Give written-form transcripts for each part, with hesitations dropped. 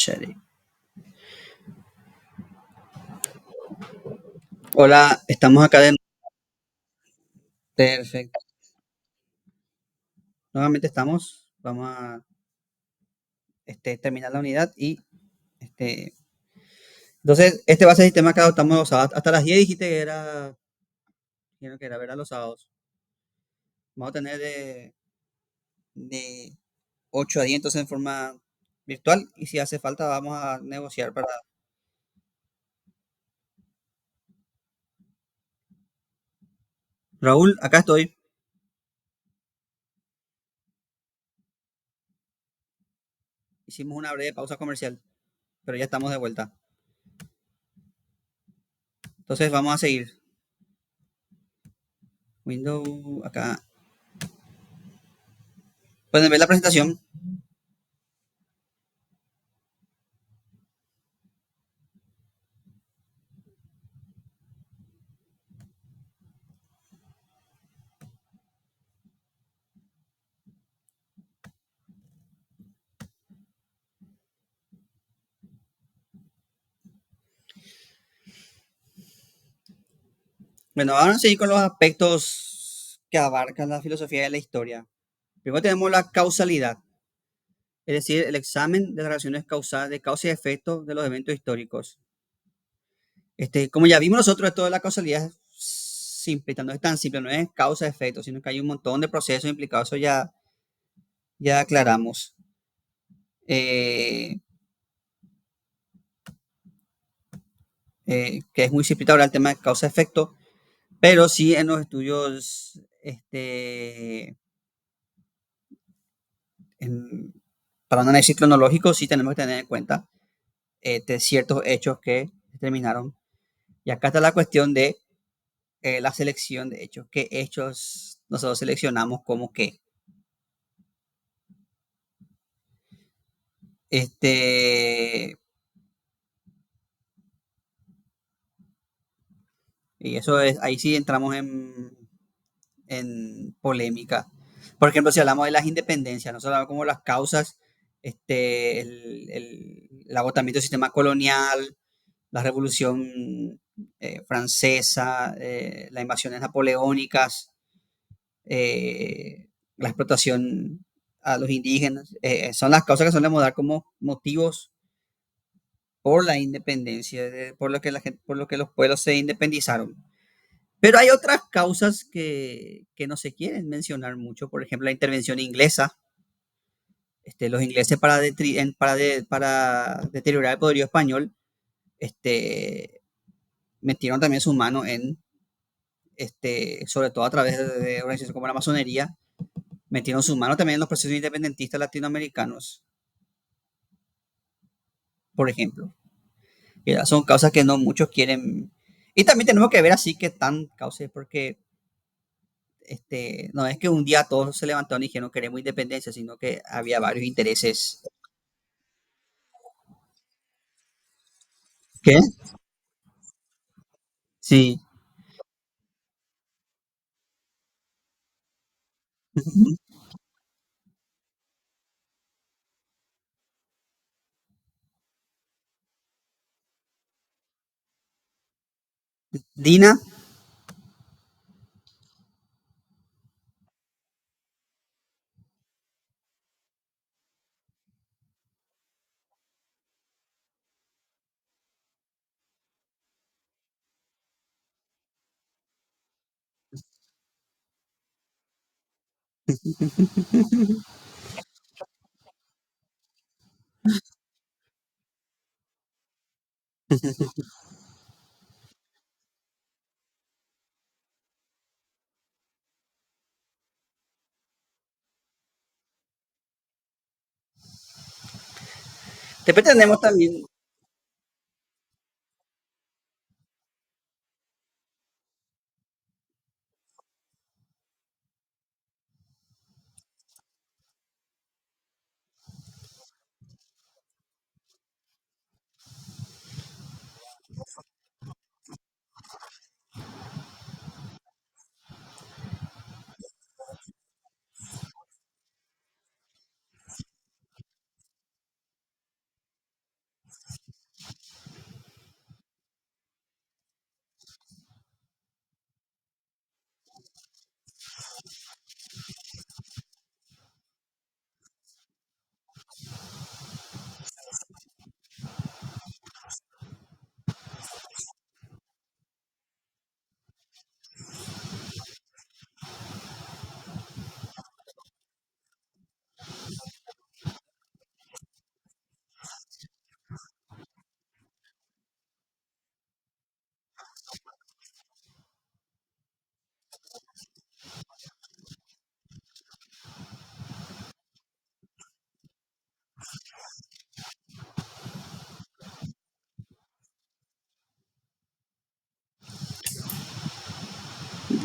Chévere. Hola, estamos acá de perfecto. Nuevamente estamos. Vamos a terminar la unidad y este. Entonces, este va a ser el sistema que adoptamos los sábados. Hasta las 10 dijiste que era, ¿verdad? Los sábados. Vamos a tener de 8 a 10 entonces en forma virtual y si hace falta vamos a negociar para. Raúl, acá estoy. Hicimos una breve pausa comercial, pero ya estamos de vuelta. Entonces vamos a seguir. Windows, acá. Pueden ver la presentación. Bueno, ahora vamos a seguir con los aspectos que abarcan la filosofía de la historia. Primero tenemos la causalidad, es decir, el examen de las relaciones causales, de causa y efecto de los eventos históricos. Como ya vimos nosotros, esto de la causalidad es simple, no es tan simple, no es causa-efecto, sino que hay un montón de procesos implicados, eso ya aclaramos. Eh, que es muy simple ahora el tema de causa-efecto, pero sí en los estudios, para un análisis cronológico, sí tenemos que tener en cuenta de ciertos hechos que determinaron. Y acá está la cuestión de la selección de hechos. ¿Qué hechos nosotros seleccionamos como qué? Este, y eso es, ahí sí entramos en polémica. Por ejemplo, si hablamos de las independencias, nosotros hablamos como las causas, el agotamiento del sistema colonial, la revolución francesa, las invasiones napoleónicas, la explotación a los indígenas, son las causas que solemos dar como motivos por la independencia, por lo que la gente, por lo que los pueblos se independizaron. Pero hay otras causas que no se quieren mencionar mucho, por ejemplo, la intervención inglesa. Los ingleses para deteriorar el poderío español, metieron también su mano sobre todo a través de organizaciones como la masonería, metieron su mano también en los procesos independentistas latinoamericanos, por ejemplo. Y son causas que no muchos quieren. Y también tenemos que ver así que tan causas, porque no es que un día todos se levantaron y dijeron queremos independencia, sino que había varios intereses. ¿Qué? Sí. Dina, después tenemos también,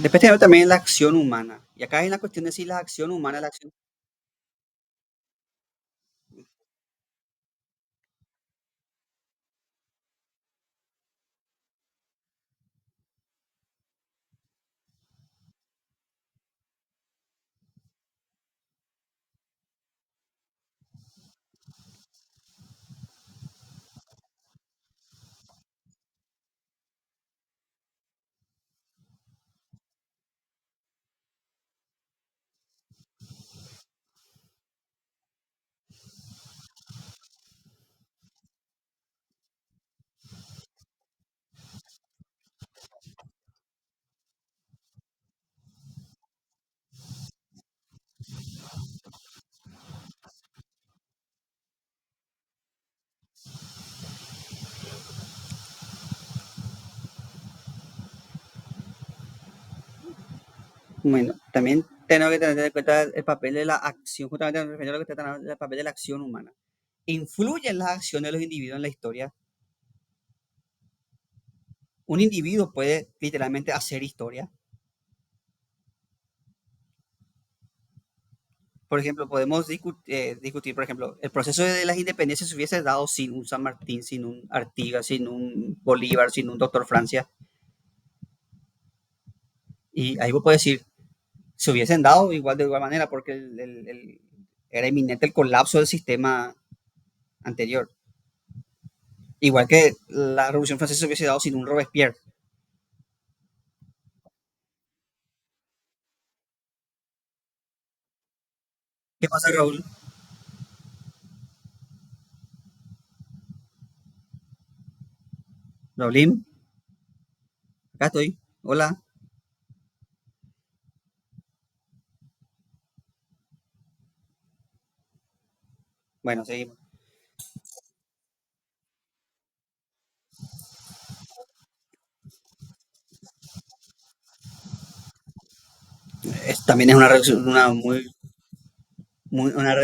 Después tenemos también la acción humana. Y acá hay la cuestión de si la acción humana, la acción... Bueno, también tenemos que tener en cuenta el papel de la acción, justamente en referencia a lo que está tratando, el papel de la acción humana. ¿Influyen las acciones de los individuos en la historia? Un individuo puede literalmente hacer historia. Por ejemplo, podemos discutir, por ejemplo, el proceso de las independencias se hubiese dado sin un San Martín, sin un Artigas, sin un Bolívar, sin un Doctor Francia. Y ahí vos puedes decir, se hubiesen dado igual de igual manera, porque era inminente el colapso del sistema anterior. Igual que la Revolución Francesa se hubiese dado sin un Robespierre. ¿Qué pasa, Raúl? Raulín, acá estoy. Hola. Bueno, seguimos. También es una, una muy, muy, una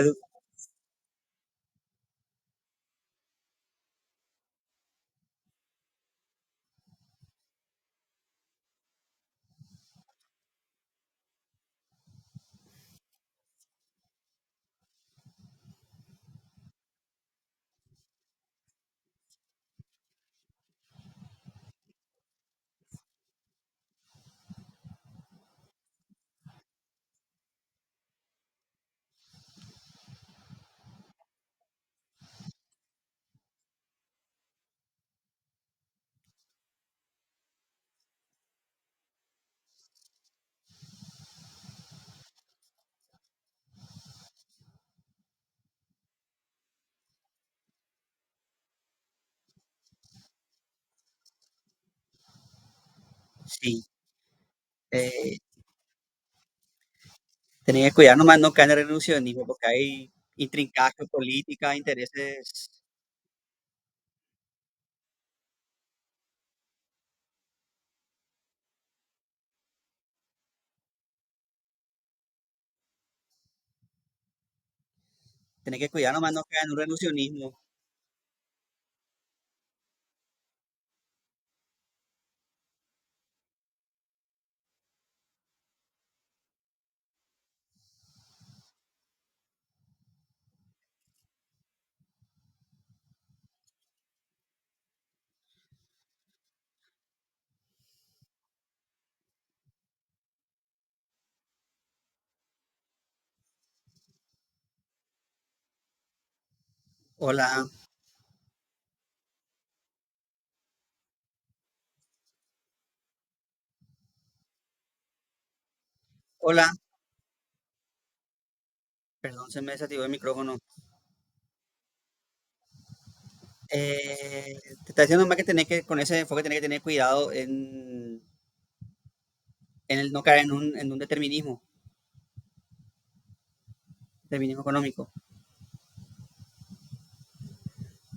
sí. Eh, Tenés que cuidar nomás no caer en el reduccionismo, porque hay intrincadas políticas, intereses. Tenés que cuidar nomás no caer en un reduccionismo. Hola, hola. Perdón, se me desactivó el micrófono. Te está diciendo más que tenés que, con ese enfoque, tenés que tener cuidado en el no caer en un determinismo económico.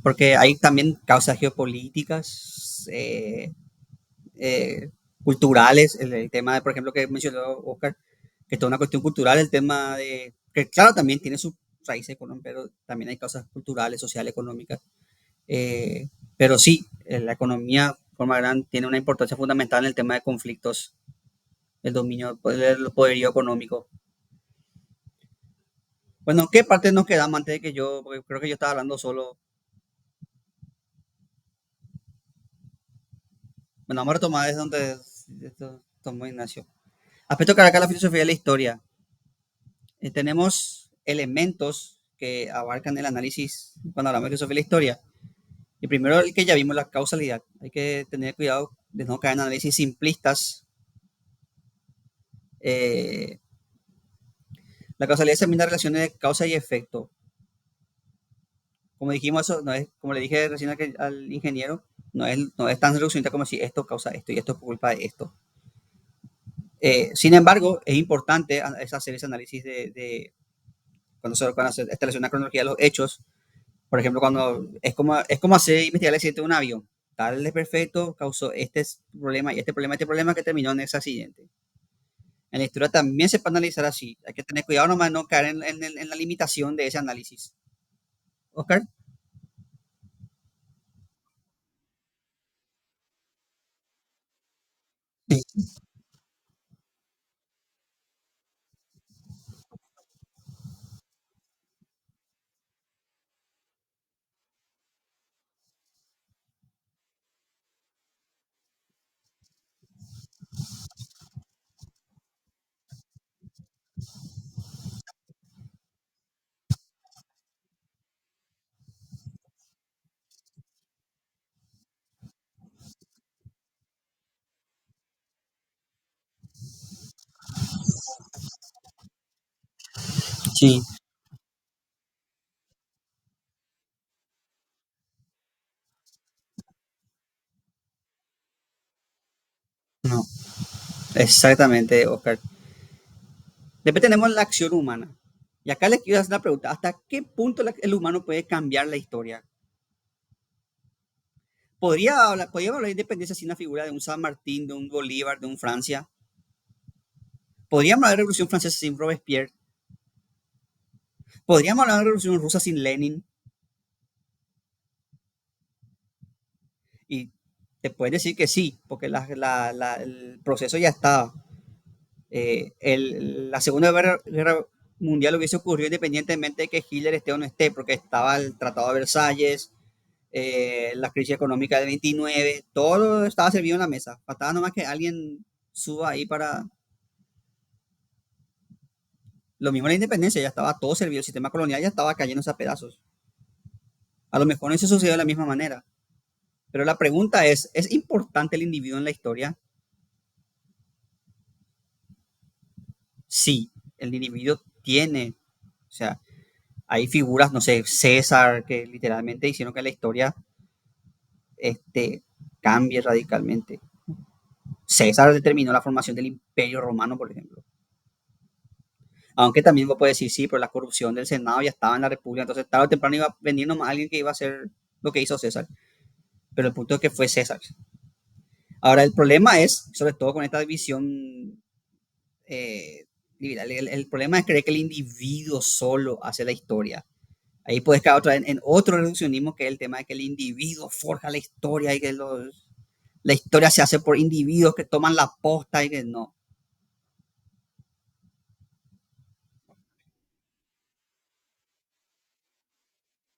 Porque hay también causas geopolíticas, eh, culturales, el tema de, por ejemplo, que mencionó Oscar, que es toda una cuestión cultural, el tema de, que claro, también tiene sus raíces económicas, pero también hay causas culturales, sociales, económicas. Pero sí, la economía, de forma gran, tiene una importancia fundamental en el tema de conflictos el dominio, el poderío económico. Bueno, ¿qué parte nos quedamos antes de que yo, porque creo que yo estaba hablando solo? Bueno, vamos a retomar desde donde esto tomó Ignacio. Aspecto que abarca la filosofía de la historia. Tenemos elementos que abarcan el análisis cuando hablamos de filosofía de la historia. Y primero el que ya vimos, la causalidad. Hay que tener cuidado de no caer en análisis simplistas. Eh, la causalidad examina relaciones de causa y efecto. Como dijimos, eso no es, como le dije recién al ingeniero, no es tan reduccionista como si esto causa esto y esto es por culpa de esto. Sin embargo, es importante hacer ese análisis cuando se establece una cronología de los hechos. Por ejemplo, cuando es como hacer investigar el accidente de un avión. Tal desperfecto causó este problema que terminó en ese accidente. En la historia también se puede analizar así. Hay que tener cuidado nomás no caer en la limitación de ese análisis. Oscar. Sí, sí, no, exactamente, Oscar. Después tenemos la acción humana. Y acá les quiero hacer una pregunta. ¿Hasta qué punto el humano puede cambiar la historia? ¿Podríamos hablar de independencia sin la figura de un San Martín, de un Bolívar, de un Francia? ¿Podríamos hablar de Revolución Francesa sin Robespierre? ¿Podríamos hablar de Revolución Rusa sin Lenin? Y te puedes decir que sí, porque el proceso ya estaba. La Segunda Guerra Mundial hubiese ocurrido independientemente de que Hitler esté o no esté, porque estaba el Tratado de Versalles, la crisis económica del 29, todo estaba servido en la mesa. Faltaba nomás que alguien suba ahí para... Lo mismo la independencia, ya estaba todo servido, el sistema colonial ya estaba cayéndose a pedazos. A lo mejor no se sucedió de la misma manera. Pero la pregunta ¿es importante el individuo en la historia? Sí, el individuo tiene, o sea, hay figuras, no sé, César, que literalmente hicieron que la historia este, cambie radicalmente. César determinó la formación del Imperio Romano, por ejemplo. Aunque también vos puedes decir, sí, pero la corrupción del Senado ya estaba en la República, entonces tarde o temprano iba a venir nomás alguien que iba a hacer lo que hizo César. Pero el punto es que fue César. Ahora, el problema es, sobre todo con esta división liberal, el problema es creer que el individuo solo hace la historia. Ahí puedes caer otra vez en otro reduccionismo, que es el tema de que el individuo forja la historia y que la historia se hace por individuos que toman la posta y que no.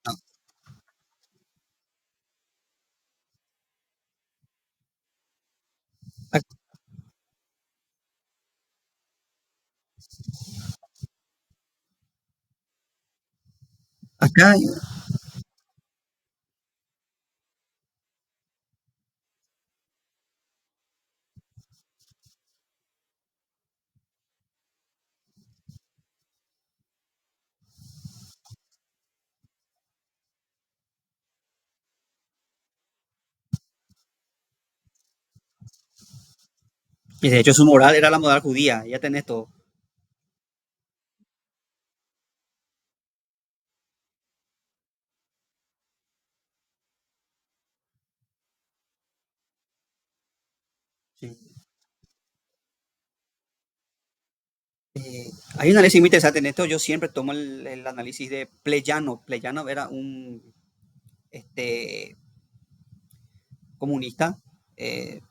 No. Acá, y de hecho su moral era la moral judía, ya tenés todo. Sí. Hay un análisis muy interesante en esto. Yo siempre tomo el análisis de Pleyano. Pleyano era un este, comunista. eh,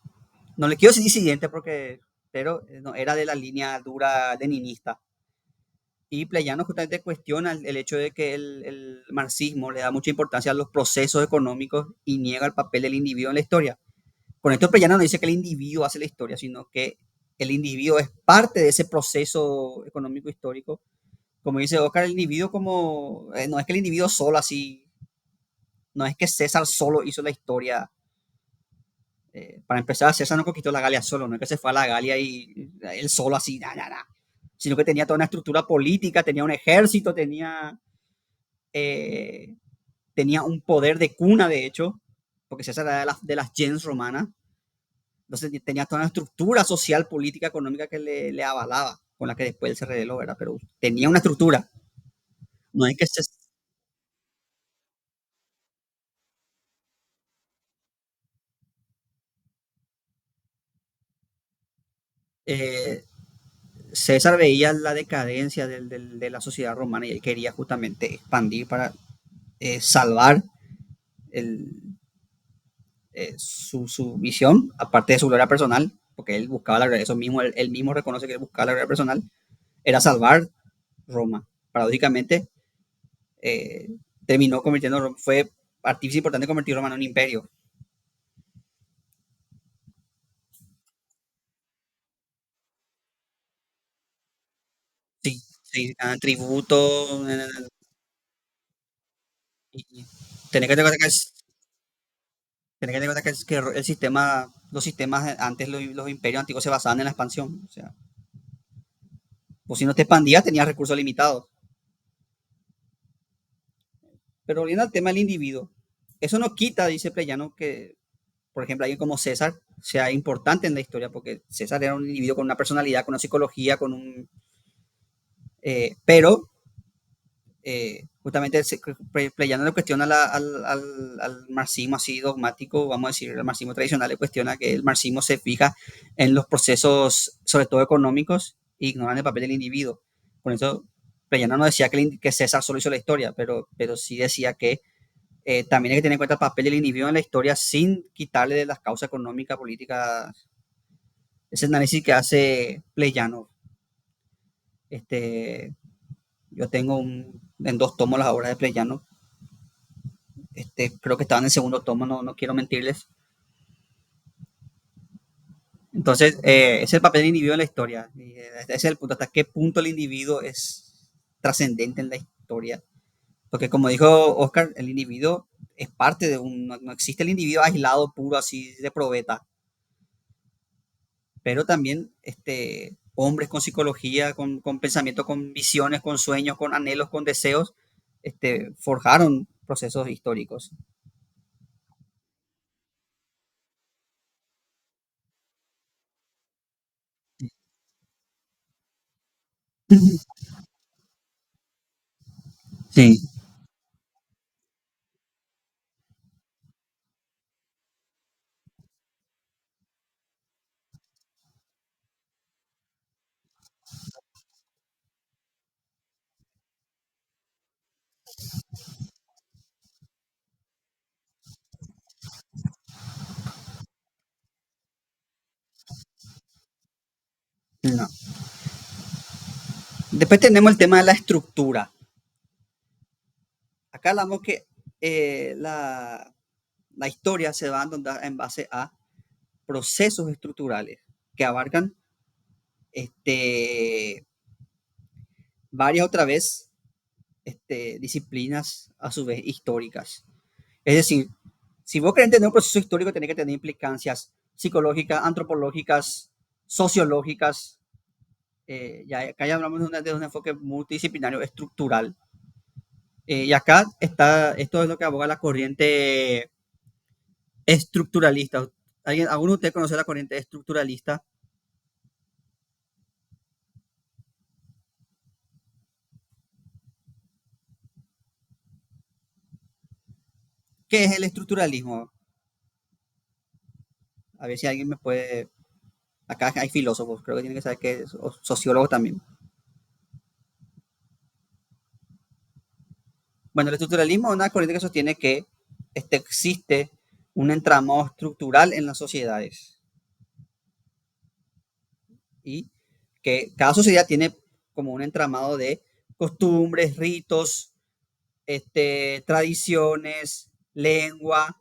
no le quiero decir disidente porque pero no era de la línea dura leninista. Y Pleyano justamente cuestiona el hecho de que el marxismo le da mucha importancia a los procesos económicos y niega el papel del individuo en la historia. Con esto Pleyano no dice que el individuo hace la historia, sino que el individuo es parte de ese proceso económico histórico. Como dice Oscar, el individuo como, no es que el individuo solo así, no es que César solo hizo la historia. Para empezar, César no conquistó la Galia solo, no es que se fue a la Galia y él solo así, sino que tenía toda una estructura política, tenía un ejército, eh, tenía un poder de cuna, de hecho, porque César era de las gens romanas, entonces tenía toda una estructura social, política, económica que le avalaba, con la que después él se reveló, ¿verdad? Pero tenía una estructura, no es que se... eh, César veía la decadencia de la sociedad romana y él quería justamente expandir para salvar el, su visión, aparte de su gloria personal, porque él buscaba la gloria, eso mismo, él mismo reconoce que él buscaba la gloria personal, era salvar Roma. Paradójicamente, eh, terminó convirtiendo, fue artífice importante de convertir Roma en un imperio. Sí, sí, tributo, y tenés que tener en cuenta que, tenés que, tener en cuenta que el sistema, los sistemas antes, los imperios antiguos se basaban en la expansión. O sea, pues si no te expandías, tenías recursos limitados. Pero volviendo al tema del individuo, eso no quita, dice Pleyano, que, por ejemplo, alguien como César sea importante en la historia, porque César era un individuo con una personalidad, con una psicología, con un... pero justamente Pleyano le cuestiona al marxismo así dogmático, vamos a decir, el marxismo tradicional le cuestiona que el marxismo se fija en los procesos, sobre todo económicos, e ignoran el papel del individuo. Por eso, Pleyano no decía que César solo hizo la historia, pero sí decía que también hay que tener en cuenta el papel del individuo en la historia sin quitarle de las causas económicas, políticas. Ese análisis que hace Pleyano. Este, yo tengo en dos tomos las obras de Pleyano. Creo que estaba en el segundo tomo, no quiero mentirles. Entonces, es el papel del individuo en la historia. Y, ese es el punto, hasta qué punto el individuo es trascendente en la historia. Porque como dijo Oscar, el individuo es parte de un... No existe el individuo aislado, puro, así, de probeta. Pero también hombres con psicología, con pensamiento, con visiones, con sueños, con anhelos, con deseos, forjaron procesos históricos. Sí, no. Después tenemos el tema de la estructura. Acá hablamos que la historia se va a dar en base a procesos estructurales que abarcan este, varias otra vez disciplinas a su vez históricas. Es decir, si vos querés entender un proceso histórico, tenés que tener implicancias psicológicas, antropológicas, sociológicas. Acá ya hablamos de un enfoque multidisciplinario, estructural. Y acá está, esto es lo que aboga la corriente estructuralista. ¿Alguno de ustedes conoce la corriente estructuralista? ¿Qué es el estructuralismo? A ver si alguien me puede... Acá hay filósofos, creo que tienen que saber qué es, o sociólogos también. Bueno, el estructuralismo es una corriente que sostiene que existe un entramado estructural en las sociedades. y que cada sociedad tiene como un entramado de costumbres, ritos, tradiciones, lengua,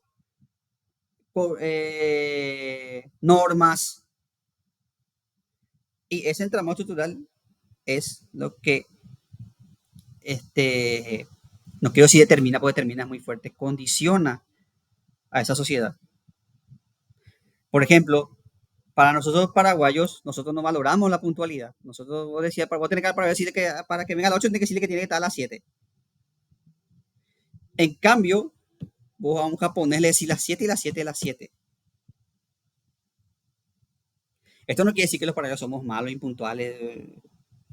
normas, y ese entramado estructural es lo que, este, no quiero decir determina, porque determina es muy fuerte, condiciona a esa sociedad. Por ejemplo, para nosotros paraguayos, nosotros no valoramos la puntualidad. Nosotros, vos decías, vos tenés que para decirle que para que venga a las 8 tenés que decirle que tiene que estar a las 7. En cambio, vos a un japonés le decís las 7 y las 7 y las 7. Esto no quiere decir que los paraguayos somos malos, impuntuales.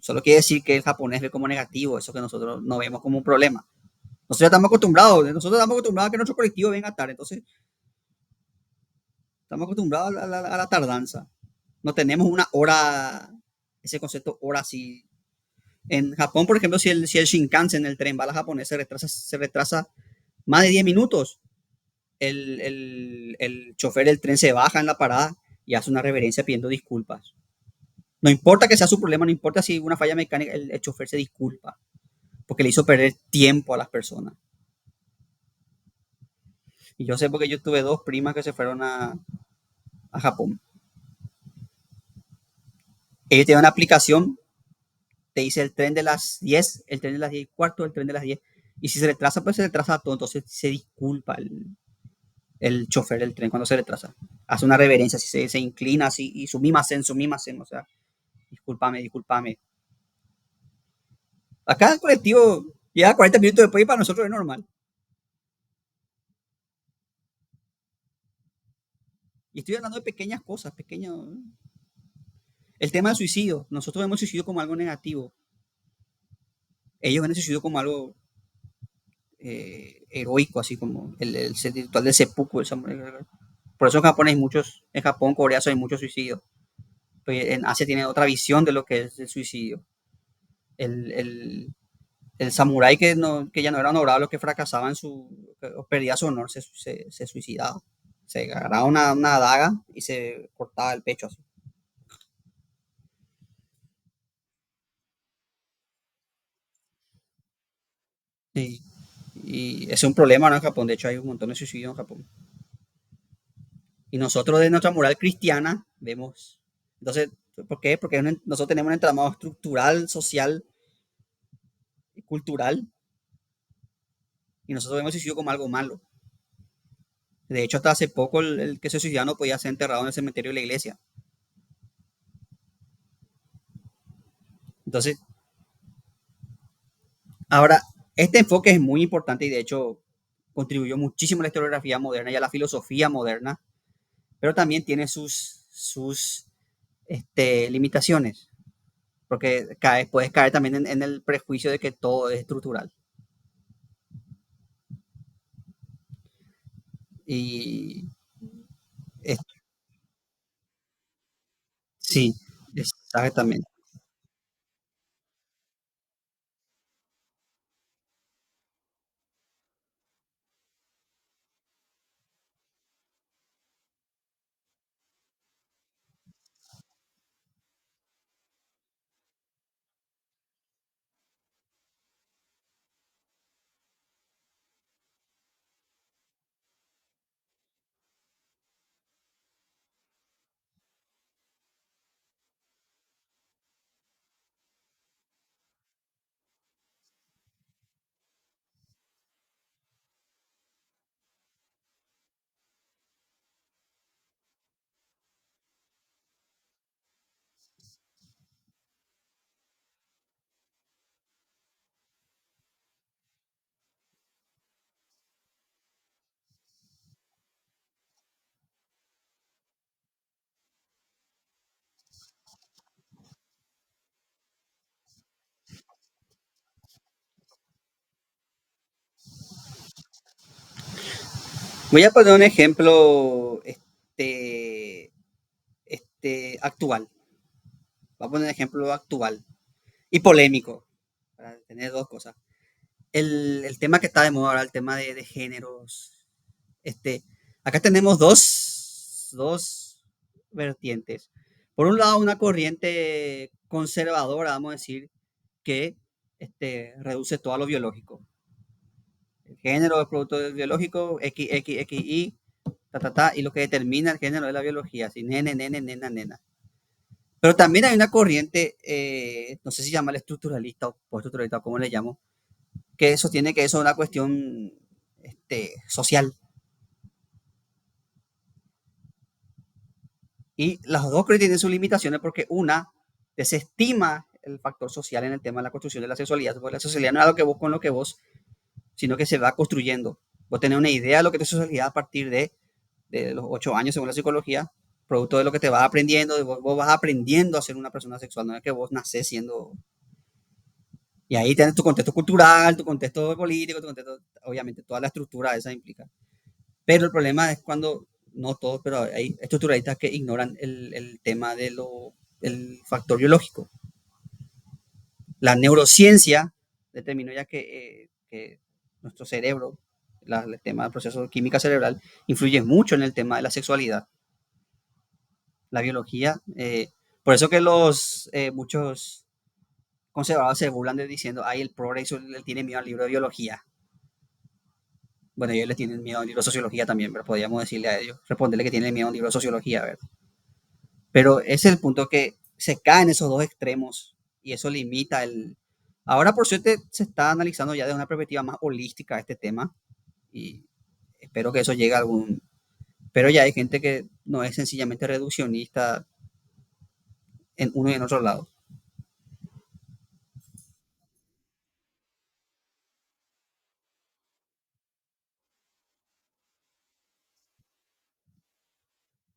Solo quiere decir que el japonés ve como negativo, eso que nosotros no vemos como un problema. Nosotros ya nosotros estamos acostumbrados a que nuestro colectivo venga tarde, entonces estamos acostumbrados a la tardanza. No tenemos una hora, ese concepto hora así. En Japón, por ejemplo, si el Shinkansen, el tren bala japonés, se retrasa más de 10 minutos, el chofer del tren se baja en la parada y hace una reverencia pidiendo disculpas. No importa que sea su problema, no importa si una falla mecánica, el chofer se disculpa porque le hizo perder tiempo a las personas. Y yo sé porque yo tuve dos primas que se fueron a Japón. Ellos tienen una aplicación, te dice el tren de las 10, el tren de las 10 y cuarto, el tren de las 10. Y si se retrasa, pues se retrasa todo. Entonces se disculpa el chofer del tren cuando se retrasa. Hace una reverencia, así se inclina así y su mimasen, o sea, discúlpame, discúlpame. Acá el colectivo llega 40 minutos después y para nosotros es normal. Y estoy hablando de pequeñas cosas, pequeños. El tema del suicidio, nosotros vemos el suicidio como algo negativo. Ellos ven el suicidio como algo heroico, así como el ritual del seppuku. Por eso en Japón hay muchos, en Japón, Corea, hay muchos suicidios. Pues en Asia tiene otra visión de lo que es el suicidio. El, el, el samurái que ya no era honorable, que fracasaba que perdía su honor, se suicidaba. Se agarraba una daga y se cortaba el pecho así. Y, y ese es un problema, ¿no? En Japón. De hecho, hay un montón de suicidios en Japón. Y nosotros de nuestra moral cristiana vemos. Entonces, ¿por qué? Porque nosotros tenemos un entramado estructural, social y cultural. Y nosotros vemos el suicidio como algo malo. De hecho, hasta hace poco el que se suicidaba no podía ser enterrado en el cementerio de la iglesia. Entonces, ahora, este enfoque es muy importante y de hecho contribuyó muchísimo a la historiografía moderna y a la filosofía moderna, pero también tiene sus limitaciones, porque puedes caer también en el prejuicio de que todo es estructural. Y es- sí, exactamente. Voy a poner un ejemplo actual. Voy a poner un ejemplo actual y polémico, para tener dos cosas. El tema que está de moda ahora, el tema de géneros. Este, acá tenemos dos vertientes. Por un lado, una corriente conservadora, vamos a decir, que reduce todo a lo biológico. El género es producto del biológico, X, X, X, Y, y lo que determina el género es la biología, así, nene, nene, nena, nena. Pero también hay una corriente, no sé si se llama el estructuralista o postestructuralista, como le llamo, que sostiene que eso es una cuestión social. Y las dos creo que tienen sus limitaciones porque una desestima el factor social en el tema de la construcción de la sexualidad, porque la sexualidad no es algo que vos con lo que vos, sino que se va construyendo. Vos tenés una idea de lo que es sexualidad a partir de los 8 años según la psicología, producto de lo que te vas aprendiendo, vos vas aprendiendo a ser una persona sexual, no es que vos nacés siendo. Y ahí tienes tu contexto cultural, tu contexto político, tu contexto, obviamente toda la estructura esa implica. Pero el problema es cuando, no todos, pero hay estructuralistas que ignoran el tema del factor biológico. La neurociencia determinó ya que nuestro cerebro, el tema del proceso de química cerebral, influye mucho en el tema de la sexualidad, la biología. Por eso que muchos conservadores se burlan de diciendo, ay, el progreso le tiene miedo al libro de biología. Bueno, ellos le tienen miedo al libro de sociología también, pero podríamos decirle a ellos, responderle que tienen miedo al libro de sociología, ¿verdad? Pero ese es el punto que se caen esos dos extremos y eso limita el. Ahora, por suerte, se está analizando ya desde una perspectiva más holística este tema y espero que eso llegue a algún. Pero ya hay gente que no es sencillamente reduccionista en uno y en otro lado.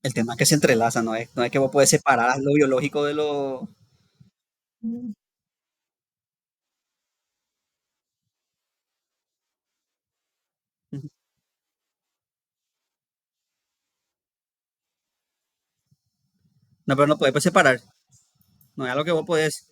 El tema es que se entrelaza, no es que vos puedes separar lo biológico de lo. No, pero no puedes separar. No es algo que vos podés.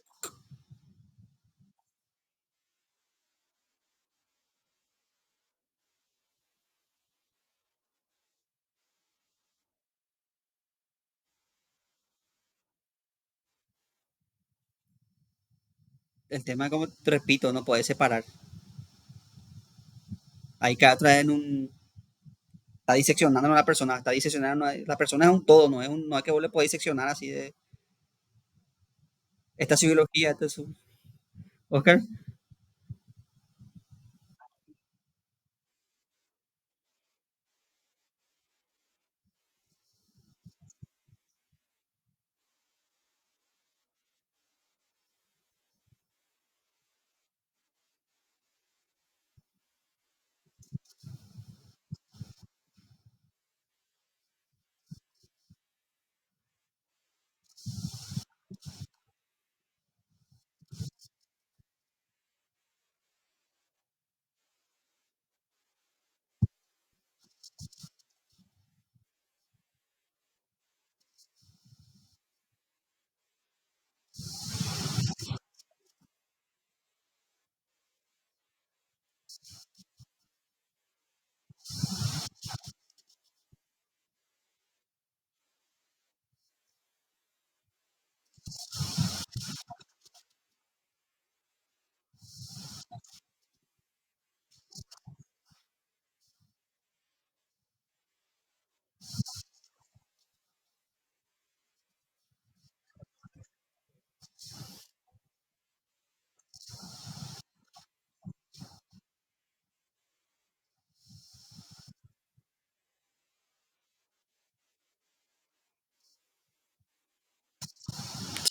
El tema, como te repito, no puedes separar. Hay que traer en un. Está diseccionando a la persona, está diseccionando. La persona es un todo, no es que vos le podés diseccionar así de. Esta es su biología, esta es su. Oscar.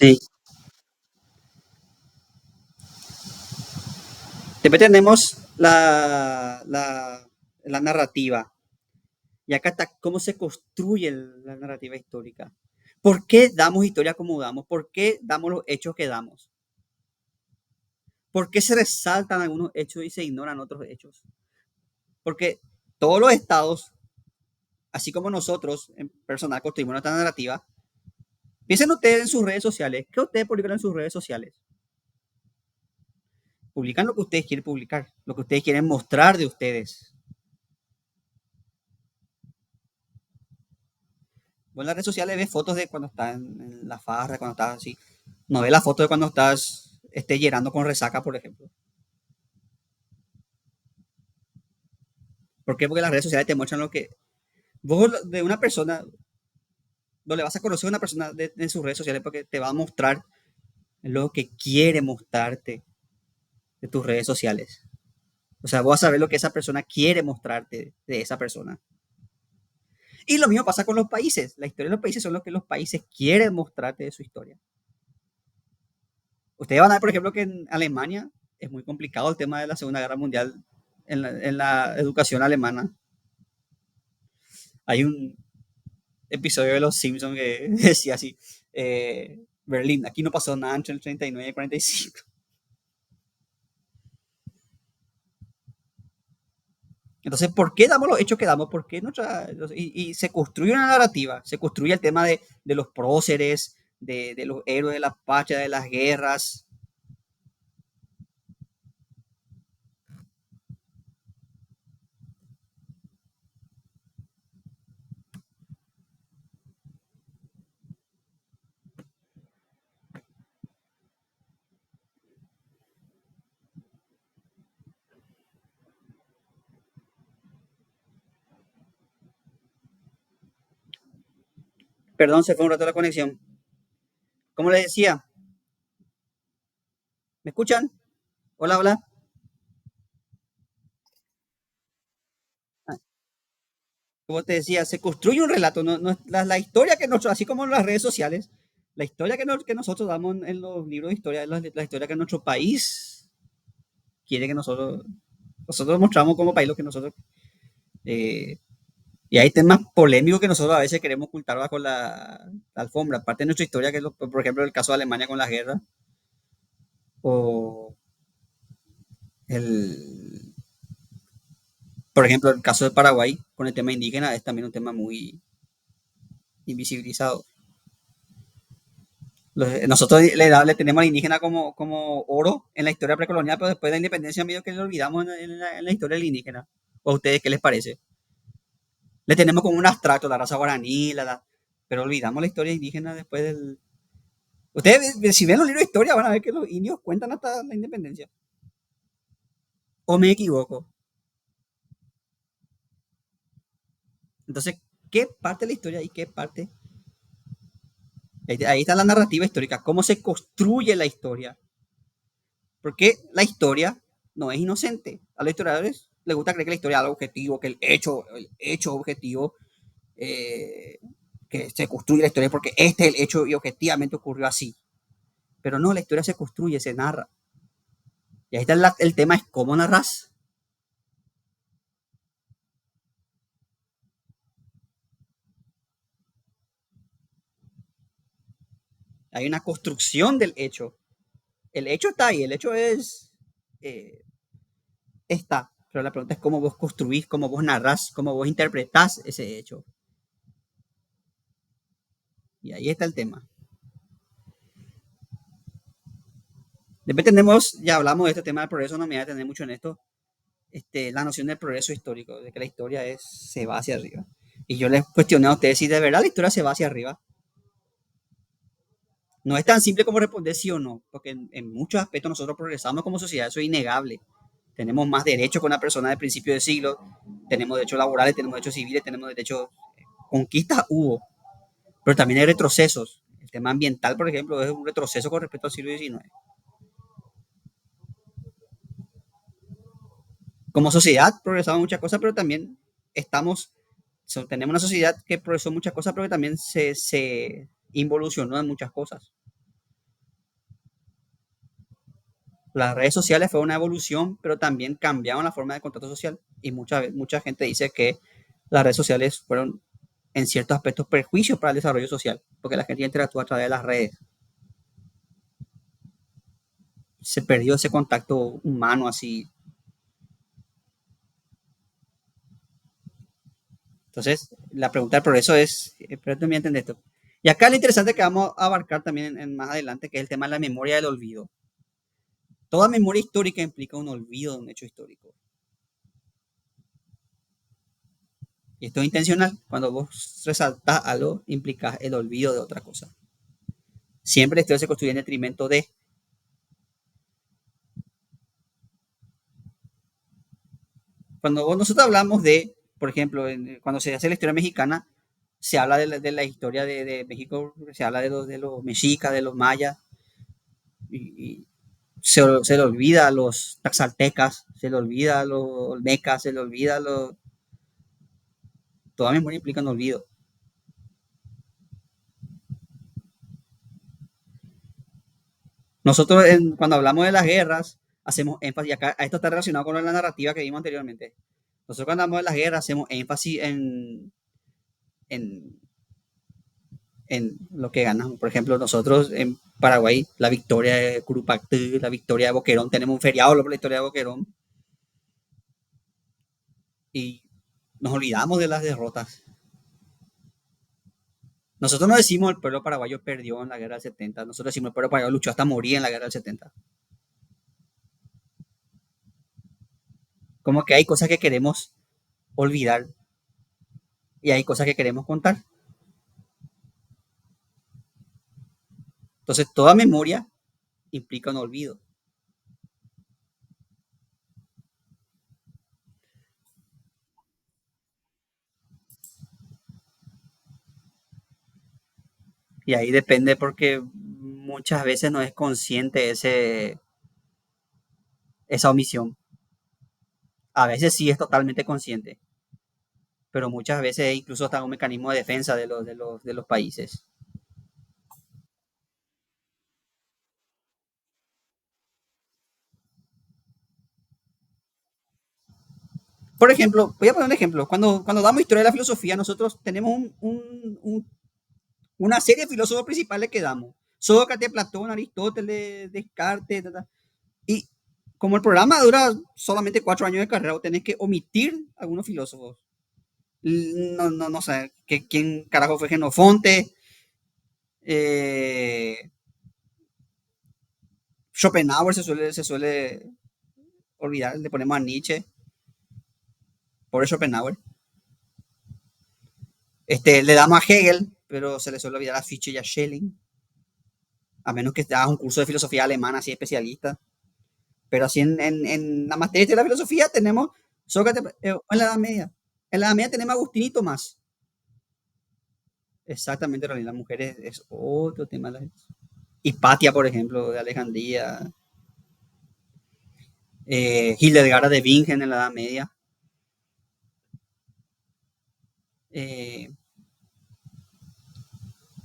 Sí. Después tenemos la narrativa. Y acá está cómo se construye la narrativa histórica. ¿Por qué damos historia como damos? ¿Por qué damos los hechos que damos? ¿Por qué se resaltan algunos hechos y se ignoran otros hechos? Porque todos los estados, así como nosotros en personal construimos nuestra narrativa, piensen ustedes en sus redes sociales. ¿Qué ustedes publican en sus redes sociales? Publican lo que ustedes quieren publicar, lo que ustedes quieren mostrar de ustedes. Vos en las redes sociales ves fotos de cuando estás en la farra, cuando estás así. No ves la foto de cuando estás llorando con resaca, por ejemplo. ¿Por qué? Porque las redes sociales te muestran lo que vos de una persona, no le vas a conocer a una persona en sus redes sociales porque te va a mostrar lo que quiere mostrarte de tus redes sociales. O sea, vos vas a saber lo que esa persona quiere mostrarte de esa persona. Y lo mismo pasa con los países. La historia de los países son lo que los países quieren mostrarte de su historia. Ustedes van a ver, por ejemplo, que en Alemania es muy complicado el tema de la Segunda Guerra Mundial en la educación alemana. Hay un episodio de Los Simpsons que decía así, Berlín, aquí no pasó nada entre el 39 y el 45. Entonces, ¿por qué damos los hechos que damos? ¿Por qué y se construye una narrativa, se construye el tema de los próceres, de los héroes de las pachas, de las guerras. Perdón, se fue un rato la conexión. Como les decía, ¿me escuchan? Hola, hola. Ah, como te decía, se construye un relato, la historia que nosotros, así como en las redes sociales, la historia que nosotros damos en los libros de historia, es la historia que nuestro país quiere que nosotros mostramos como país lo que nosotros. eh, y hay temas polémicos que nosotros a veces queremos ocultar bajo la alfombra. Aparte de nuestra historia, que es por ejemplo el caso de Alemania con la guerra, o el, por ejemplo el caso de Paraguay con el tema indígena, es también un tema muy invisibilizado. Nosotros le tenemos al indígena como oro en la historia precolonial, pero después de la independencia medio que le olvidamos en la historia del indígena. ¿O a ustedes qué les parece? Le tenemos como un abstracto, la raza guaraní, pero olvidamos la historia indígena después del. Ustedes, si ven los libros de historia, van a ver que los indios cuentan hasta la independencia. ¿O me equivoco? Entonces, ¿qué parte de la historia y qué parte? Ahí está la narrativa histórica, cómo se construye la historia. Porque la historia no es inocente. A los historiadores les gusta creer que la historia es algo objetivo, que el hecho objetivo, eh, que se construye la historia porque este es el hecho y objetivamente ocurrió así. Pero no, la historia se construye, se narra. Y ahí está el tema, es cómo narras. Hay una construcción del hecho. El hecho está ahí, el hecho eh, está. Pero la pregunta es cómo vos construís, cómo vos narrás, cómo vos interpretás ese hecho. Y ahí está el tema. Después tenemos, ya hablamos de este tema del progreso, no me voy a tener mucho en esto, la noción del progreso histórico, de que la historia se va hacia arriba. Y yo les cuestioné a ustedes si de verdad la historia se va hacia arriba. No es tan simple como responder sí o no, porque en muchos aspectos nosotros progresamos como sociedad, eso es innegable. Tenemos más derechos que una persona del principio del siglo, tenemos derechos laborales, tenemos derechos civiles, tenemos derechos. Conquistas hubo, pero también hay retrocesos. El tema ambiental, por ejemplo, es un retroceso con respecto al siglo XIX. Como sociedad progresamos muchas cosas, pero también estamos, tenemos una sociedad que progresó muchas cosas, pero que también se involucionó en muchas cosas. Las redes sociales fue una evolución, pero también cambiaron la forma de contacto social. Y mucha gente dice que las redes sociales fueron, en ciertos aspectos, perjuicios para el desarrollo social, porque la gente interactúa a través de las redes. Se perdió ese contacto humano así. Entonces, la pregunta del progreso es, pero también entender esto. Y acá lo interesante que vamos a abarcar también más adelante, que es el tema de la memoria del olvido. Toda memoria histórica implica un olvido de un hecho histórico. Y esto es intencional. Cuando vos resaltás algo, implicás el olvido de otra cosa. Siempre esto se construye en detrimento de. Cuando nosotros hablamos de, por ejemplo, cuando se hace la historia mexicana, se habla de la historia de México, se habla de los mexicas, de los mayas, y se le olvida a los taxaltecas, se le olvida a los olmecas, se le olvida a los. Toda memoria implica un olvido. Nosotros, cuando hablamos de las guerras, hacemos énfasis, y acá esto está relacionado con la narrativa que vimos anteriormente. Nosotros cuando hablamos de las guerras hacemos énfasis en, en lo que ganamos. Por ejemplo, nosotros en Paraguay, la victoria de Curupactú, la victoria de Boquerón, tenemos un feriado por la historia de Boquerón y nos olvidamos de las derrotas. Nosotros no decimos el pueblo paraguayo perdió en la guerra del 70, nosotros decimos el pueblo paraguayo luchó hasta morir en la guerra del 70. Como que hay cosas que queremos olvidar y hay cosas que queremos contar. Entonces, toda memoria implica un olvido. Y ahí depende porque muchas veces no es consciente esa omisión. A veces sí es totalmente consciente, pero muchas veces incluso está un mecanismo de defensa de los países. Por ejemplo, voy a poner un ejemplo. Cuando damos historia de la filosofía, nosotros tenemos una serie de filósofos principales que damos. Sócrates, Platón, Aristóteles, Descartes, y como el programa dura solamente 4 años de carrera, tenés que omitir algunos filósofos. No, no, no sé quién carajo fue Genofonte, eh, Schopenhauer se suele olvidar, le ponemos a Nietzsche, por Schopenhauer. Le damos a Hegel, pero se le suele olvidar a Fichte y a Schelling, a menos que hagas un curso de filosofía alemana así especialista. Pero así en la materia de la filosofía tenemos Sócrates en la Edad Media. En la Edad Media tenemos a Agustín y Tomás. Exactamente, Rolín, las mujeres es otro tema. Hipatia, por ejemplo, de Alejandría. Hildegard de Bingen en la Edad Media. Eh,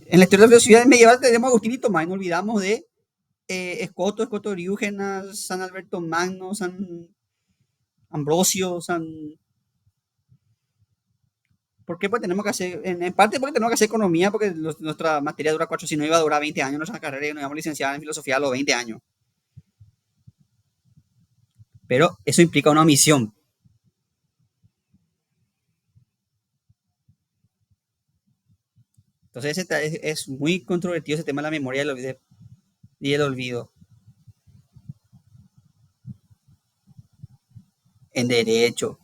en la historia de la filosofía medieval tenemos a Agustín y Tomás. Y nos olvidamos de Escoto Oriúgenes, San Alberto Magno, San Ambrosio, San. ¿Por qué? Pues tenemos que hacer, en parte porque tenemos que hacer economía, porque nuestra materia dura 4, si no iba a durar 20 años nuestra carrera y nos íbamos a licenciar en filosofía a los 20 años. Pero eso implica una omisión. Entonces es muy controvertido ese tema de la memoria y el olvido. En derecho.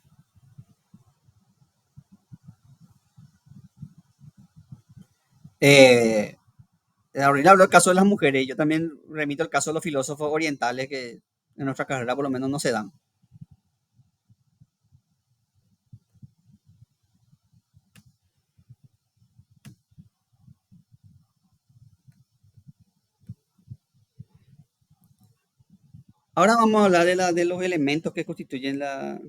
Eh, Abril habló del caso de las mujeres. Yo también remito el caso de los filósofos orientales que en nuestra carrera por lo menos no se dan. Ahora vamos a hablar de los elementos que constituyen la,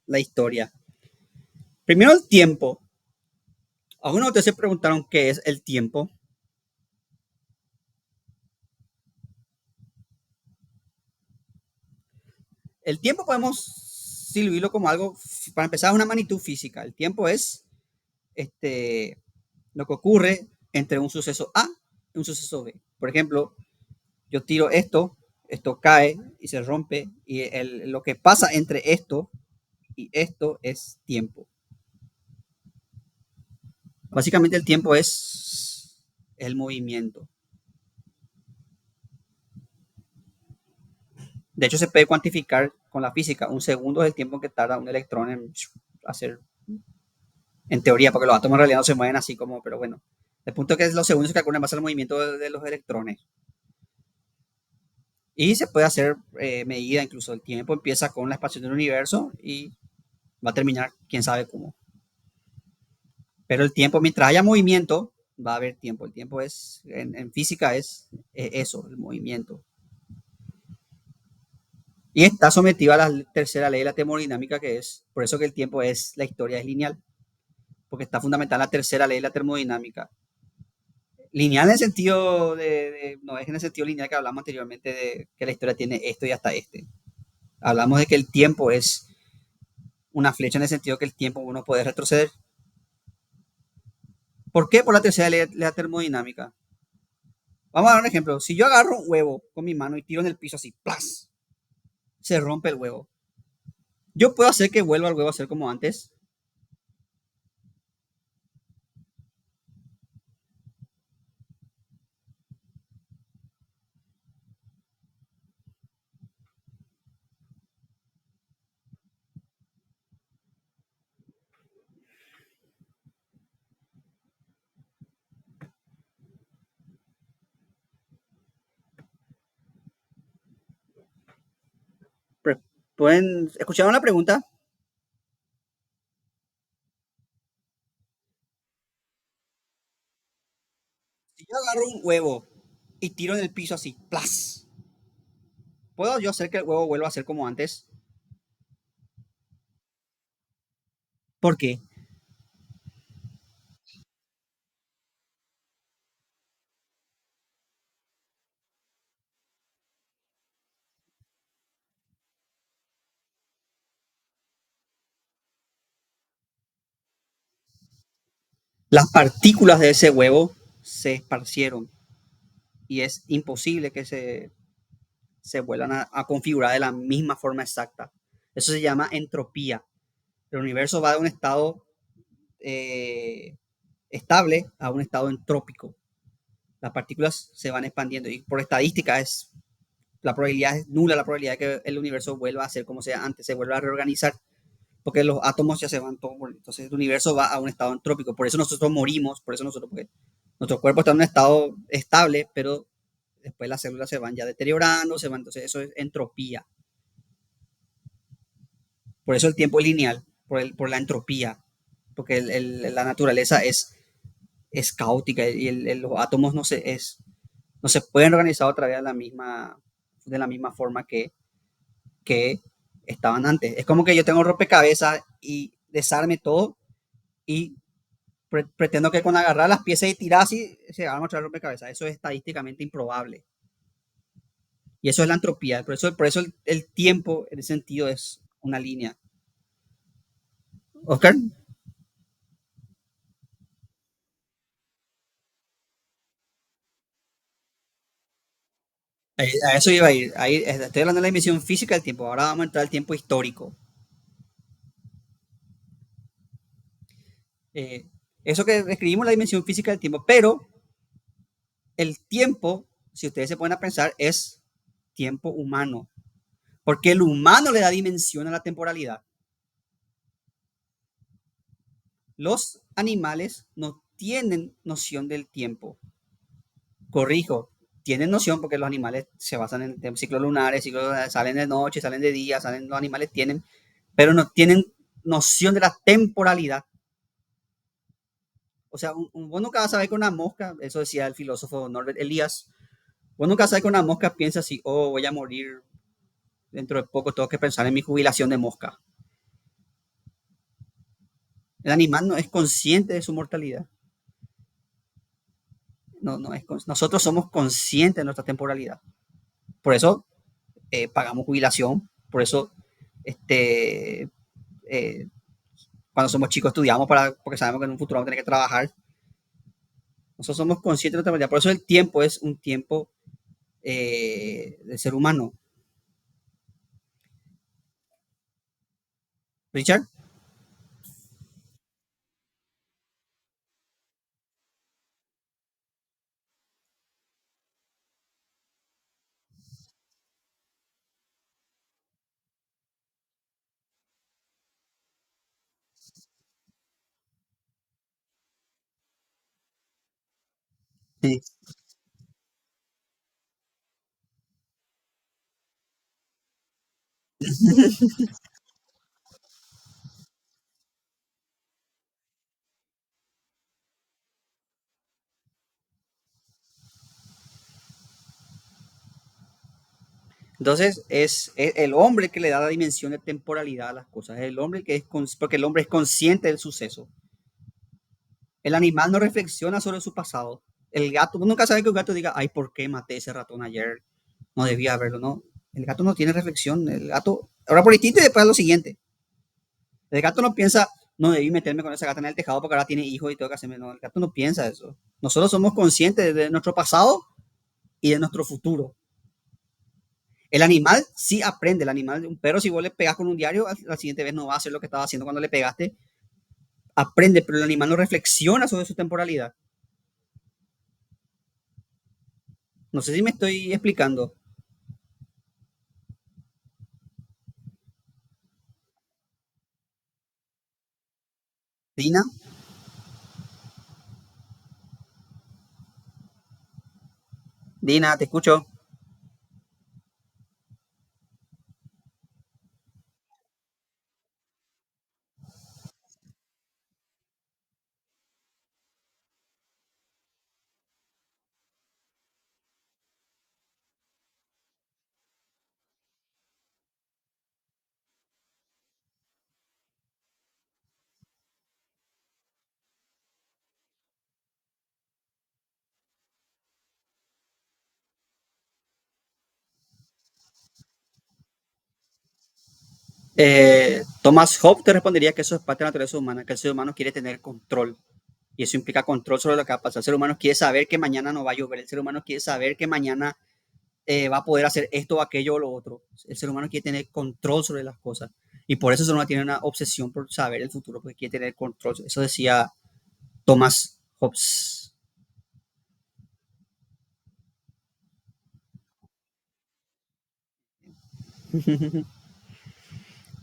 la historia. Primero el tiempo. Algunos de ustedes se preguntaron qué es el tiempo. El tiempo podemos diluirlo como algo, para empezar, una magnitud física. El tiempo es lo que ocurre entre un suceso A y un suceso B. Por ejemplo, yo tiro esto cae y se rompe, y lo que pasa entre esto y esto es tiempo. Básicamente el tiempo es el movimiento. De hecho, se puede cuantificar con la física. Un segundo es el tiempo que tarda un electrón en hacer, en teoría, porque los átomos en realidad no se mueven así como, pero bueno. El punto es que los segundos se calculan en base al movimiento de los electrones. Y se puede hacer medida, incluso el tiempo empieza con la expansión del universo y va a terminar quién sabe cómo. Pero el tiempo, mientras haya movimiento, va a haber tiempo. El tiempo es, en física es eso, el movimiento. Y está sometido a la tercera ley de la termodinámica, que es, por eso que el tiempo es, la historia es lineal, porque está fundamentada en la tercera ley de la termodinámica. Lineal en el sentido no es en el sentido lineal que hablamos anteriormente de que la historia tiene esto y hasta este. Hablamos de que el tiempo es una flecha en el sentido que el tiempo uno puede retroceder. ¿Por qué? Por la tercera ley de la termodinámica. Vamos a dar un ejemplo. Si yo agarro un huevo con mi mano y tiro en el piso así, ¡plas! Se rompe el huevo. Yo puedo hacer que vuelva el huevo a ser como antes. ¿Pueden escuchar una pregunta? Si yo agarro un huevo y tiro en el piso así, ¡plas! ¿Puedo yo hacer que el huevo vuelva a ser como antes? ¿Por qué? Las partículas de ese huevo se esparcieron y es imposible que se vuelvan a configurar de la misma forma exacta. Eso se llama entropía. El universo va de un estado eh, estable a un estado entrópico. Las partículas se van expandiendo y por estadística la probabilidad es nula, la probabilidad de que el universo vuelva a ser como sea antes, se vuelva a reorganizar, porque los átomos ya se van todos, entonces el universo va a un estado entrópico, por eso nosotros morimos, por eso nosotros, porque nuestro cuerpo está en un estado estable, pero después las células se van ya deteriorando, se van, entonces eso es entropía. Por eso el tiempo es lineal, por la entropía, porque la naturaleza es caótica y los átomos no se pueden organizar otra vez de la misma forma que estaban antes. Es como que yo tengo un rompecabezas y desarme todo y pretendo que con agarrar las piezas y tirar así se arma otra vez el rompecabezas. Eso es estadísticamente improbable. Y eso es la entropía. Por eso el tiempo en ese sentido es una línea. Oscar, a eso iba a ir. Ahí estoy hablando de la dimensión física del tiempo. Ahora vamos a entrar al tiempo histórico. Eh, eso que escribimos la dimensión física del tiempo, pero el tiempo, si ustedes se ponen a pensar, es tiempo humano, porque el humano le da dimensión a la temporalidad. Los animales no tienen noción del tiempo. Corrijo, tienen noción porque los animales se basan en ciclos lunares, salen de noche, salen de día, los animales tienen, pero no tienen noción de la temporalidad. O sea, vos nunca vas a ver que una mosca, eso decía el filósofo Norbert Elias, vos nunca sabes que una mosca piensa así, oh, voy a morir dentro de poco, tengo que pensar en mi jubilación de mosca. El animal no es consciente de su mortalidad. Nosotros somos conscientes de nuestra temporalidad. Por eso pagamos jubilación, por eso este, eh, cuando somos chicos estudiamos porque sabemos que en un futuro vamos a tener que trabajar. Nosotros somos conscientes de nuestra temporalidad. Por eso el tiempo es un tiempo del ser humano. Richard, Sí. Entonces es el hombre que le da la dimensión de temporalidad a las cosas, es el hombre que es porque el hombre es consciente del suceso. El animal no reflexiona sobre su pasado. El gato, uno nunca sabe que un gato diga, ay, ¿por qué maté ese ratón ayer? No debía haberlo, no. El gato no tiene reflexión. El gato, ahora por instinto y después lo siguiente. El gato no piensa, no debí meterme con esa gata en el tejado porque ahora tiene hijos y tengo que hacerme. No, el gato no piensa eso. Nosotros somos conscientes de nuestro pasado y de nuestro futuro. El animal sí aprende. El animal, un perro, si vos le pegas con un diario, la siguiente vez no va a hacer lo que estaba haciendo cuando le pegaste. Aprende, pero el animal no reflexiona sobre su temporalidad. No sé si me estoy explicando. Dina, Dina, te escucho. Thomas Hobbes te respondería que eso es parte de la naturaleza humana, que el ser humano quiere tener control. Y eso implica control sobre lo que va a pasar. El ser humano quiere saber que mañana no va a llover. El ser humano quiere saber que mañana va a poder hacer esto o aquello o lo otro. El ser humano quiere tener control sobre las cosas. Y por eso el ser humano tiene una obsesión por saber el futuro, porque quiere tener control. Eso decía Thomas Hobbes.